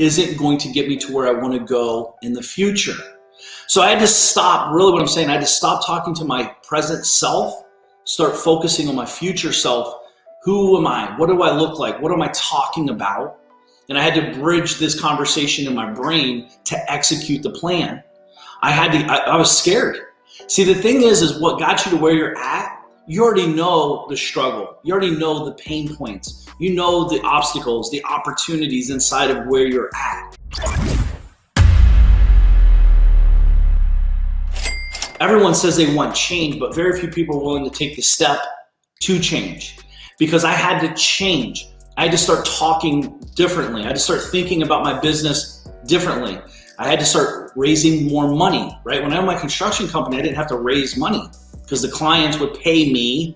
isn't going to get me to where I want to go in the future. So I had to stop, really what I'm saying, I had to stop talking to my present self, start focusing on my future self. Who am I? What do I look like? What am I talking about? And I had to bridge this conversation in my brain to execute the plan. I was scared. See, the thing is what got you to where you're at, you already know the struggle. You already know the pain points. You know the obstacles, the opportunities inside of where you're at. Everyone says they want change, but very few people are willing to take the step to change. Because I had to change. I had to start talking differently. I had to start thinking about my business differently. I had to start raising more money, right? When I had my construction company, I didn't have to raise money because the clients would pay me,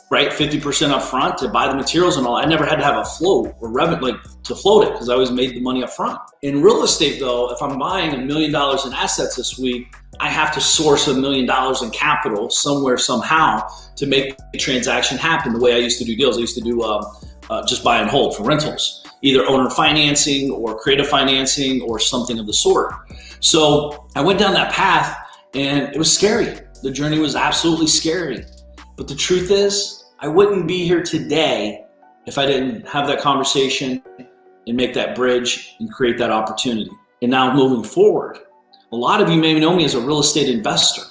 right, 50% up front to buy the materials and all. I never had to have a float or revenue, like to float it, because I always made the money up front. In real estate though, if I'm buying $1 million in assets this week, I have to source $1 million in capital somewhere, somehow to make the transaction happen. The way I used to do deals, I used to do just buy and hold for rentals, either owner financing or creative financing or something of the sort. So I went down that path and it was scary. The journey was absolutely scary. But the truth is, I wouldn't be here today if I didn't have that conversation and make that bridge and create that opportunity. And now moving forward, a lot of you may know me as a real estate investor.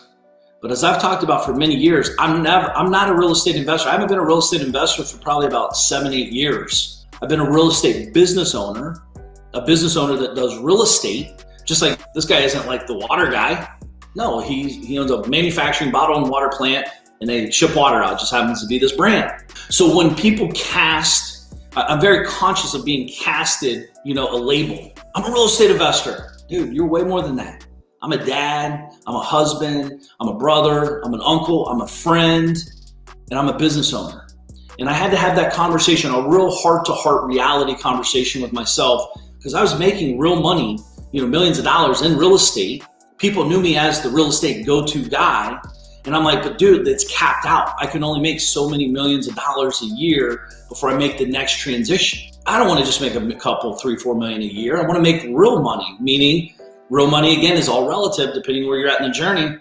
But as I've talked about for many years, I'm not a real estate investor. I haven't been a real estate investor for probably about 7-8 years. I've been a real estate business owner, a business owner that does real estate. Just like this guy isn't like the water guy. No, he owns a manufacturing bottle and water plant and they ship water out. It just happens to be this brand. So when people cast, I'm very conscious of being casted, a label. I'm a real estate investor. Dude, you're way more than that. I'm a dad, I'm a husband, I'm a brother, I'm an uncle, I'm a friend, and I'm a business owner. And I had to have that conversation, a real heart-to-heart reality conversation with myself, because I was making real money, millions of dollars in real estate. People knew me as the real estate go-to guy. And I'm like, but dude, it's capped out. I can only make so many millions of dollars a year before I make the next transition. I don't want to just make a couple, 3-4 million a year. I want to make real money, meaning real money, again, is all relative depending where you're at in the journey.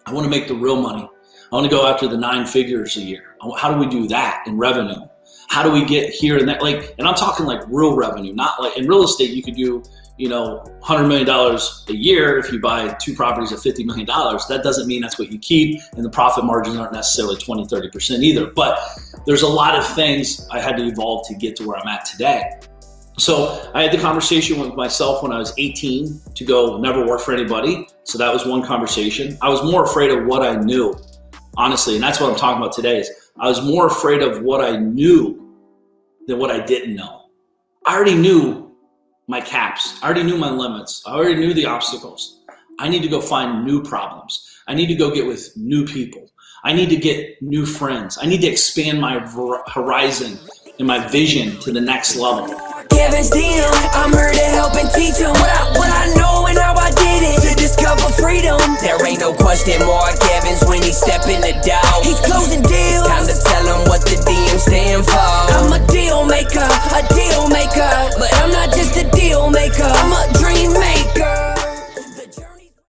I want to make the real money. I want to go after the 9 figures a year. How do we do that in revenue? How do we get here and that? And I'm talking like real revenue, not like in real estate, you could do, $100 million a year if you buy 2 properties at $50 million. That doesn't mean that's what you keep, and the profit margins aren't necessarily 20-30% either. But there's a lot of things I had to evolve to get to where I'm at today. So I had the conversation with myself when I was 18 to go never work for anybody. So that was one conversation. I was more afraid of what I knew, honestly. And that's what I'm talking about today. Is I was more afraid of what I knew than what I didn't know. I already knew my caps. I already knew my limits. I already knew the obstacles. I need to go find new problems. I need to go get with new people. I need to get new friends. I need to expand my horizon and my vision to the next level. Kevin's DM, I'm here to help and teach him what I know and how I did it to discover freedom. There ain't no question more Kevin's when he step in the door. He's closing deals. It's time to tell him what the DM stand for. I'm a